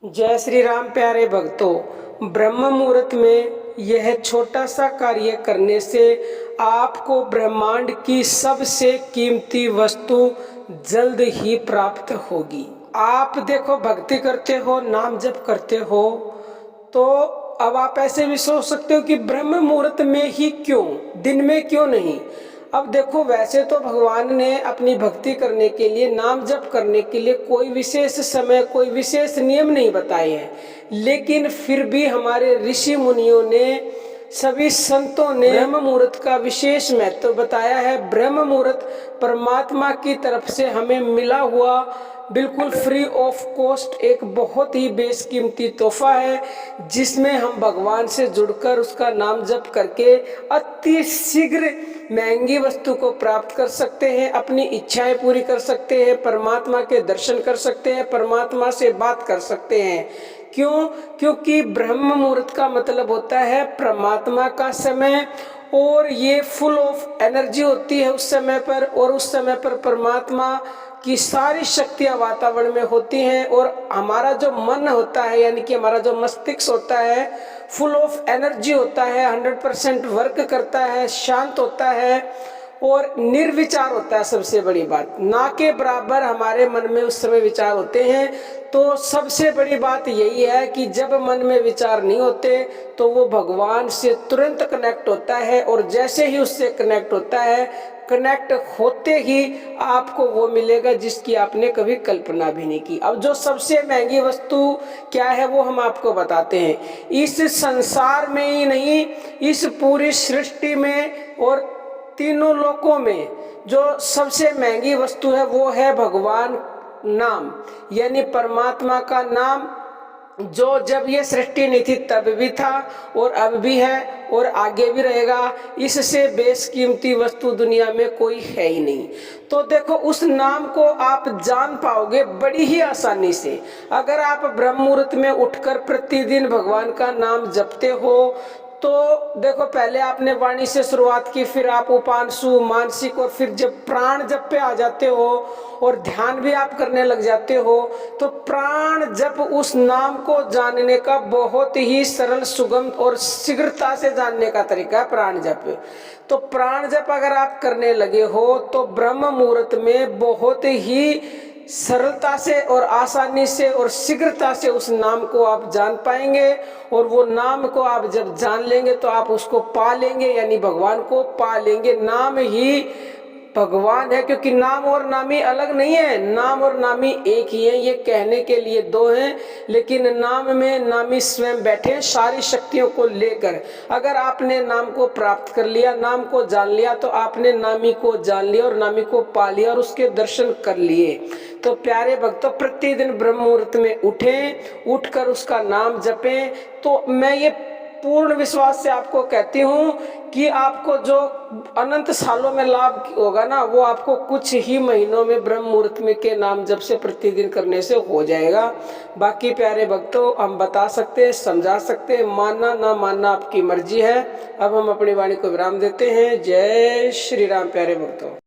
जय श्री राम प्यारे भक्तों। ब्रह्म मुहूर्त में यह छोटा सा कार्य करने से आपको ब्रह्मांड की सबसे कीमती वस्तु जल्द ही प्राप्त होगी। आप देखो, भक्ति करते हो, नाम जप करते हो, तो अब आप ऐसे भी सोच सकते हो कि ब्रह्म मुहूर्त में ही क्यों, दिन में क्यों नहीं। अब देखो, वैसे तो भगवान ने अपनी भक्ति करने के लिए, नाम जप करने के लिए कोई विशेष समय, कोई विशेष नियम नहीं बताए हैं, लेकिन फिर भी हमारे ऋषि मुनियों ने, सभी संतों ने ब्रह्म मुहूर्त का विशेष महत्व बताया है। ब्रह्म मुहूर्त परमात्मा की तरफ से हमें मिला हुआ बिल्कुल फ्री ऑफ कॉस्ट एक बहुत ही बेशकीमती तोहफा है, जिसमें हम भगवान से जुड़कर उसका नाम जप करके अति शीघ्र महंगी वस्तु को प्राप्त कर सकते हैं, अपनी इच्छाएं पूरी कर सकते हैं, परमात्मा के दर्शन कर सकते हैं, परमात्मा से बात कर सकते हैं। क्यों? क्योंकि ब्रह्म मुहूर्त का मतलब होता है परमात्मा का समय, और ये फुल ऑफ एनर्जी होती है उस समय पर, और उस समय पर परमात्मा की सारी शक्तियां वातावरण में होती हैं, और हमारा जो मन होता है, यानी कि हमारा जो मस्तिष्क होता है, फुल ऑफ एनर्जी होता है, 100% वर्क करता है, शांत होता है और निर्विचार होता है। सबसे बड़ी बात, ना के बराबर हमारे मन में उस समय विचार होते हैं। तो सबसे बड़ी बात यही है कि जब मन में विचार नहीं होते तो वो भगवान से तुरंत कनेक्ट होता है, और जैसे ही उससे कनेक्ट होता है, कनेक्ट होते ही आपको वो मिलेगा जिसकी आपने कभी कल्पना भी नहीं की। अब जो सबसे महंगी वस्तु क्या है वो हम आपको बताते हैं। इस संसार में ही नहीं, इस पूरी सृष्टि में और तीनों लोकों में जो सबसे महंगी वस्तु है वो है भगवान नाम, यानी परमात्मा का नाम, जो जब ये सृष्टि नहीं थी तब भी था, और अब भी है, और आगे भी रहेगा। इससे बेशकीमती वस्तु दुनिया में कोई है ही नहीं। तो देखो, उस नाम को आप जान पाओगे बड़ी ही आसानी से अगर आप ब्रह्म मुहूर्त में उठकर प्रतिदिन भगवान का नाम जपते हो। तो देखो, पहले आपने वाणी से शुरुआत की, फिर आप उपांशु, मानसिक, और फिर जब प्राण जप पे आ जाते हो और ध्यान भी आप करने लग जाते हो, तो प्राण जप उस नाम को जानने का बहुत ही सरल, सुगम और शीघ्रता से जानने का तरीका है प्राण जप। तो प्राण जप अगर आप करने लगे हो तो ब्रह्म मुहूर्त में बहुत ही सरलता से और आसानी से और शीघ्रता से उस नाम को आप जान पाएंगे, और वो नाम को आप जब जान लेंगे तो आप उसको पा लेंगे, यानी भगवान को पा लेंगे। नाम ही भगवान है, क्योंकि नाम और नामी अलग नहीं है, नाम और नामी एक ही है। ये कहने के लिए दो हैं, लेकिन नाम में नामी स्वयं बैठे हैं सारी शक्तियों को लेकर। अगर आपने नाम को प्राप्त कर लिया, नाम को जान लिया, तो आपने नामी को जान लिया और नामी को पा लिया और उसके दर्शन कर लिए। तो प्यारे भक्तों, प्रतिदिन ब्रह्म मुहूर्त में उठें, उठकर उसका नाम जपें। तो मैं ये पूर्ण विश्वास से आपको कहती हूँ कि आपको जो अनंत सालों में लाभ होगा ना, वो आपको कुछ ही महीनों में ब्रह्म मुहूर्त में के नाम जप से प्रतिदिन करने से हो जाएगा। बाकी प्यारे भक्तों, हम बता सकते हैं, समझा सकते हैं, मानना ना मानना आपकी मर्जी है। अब हम अपनी वाणी को विराम देते हैं। जय श्री राम प्यारे भक्तों।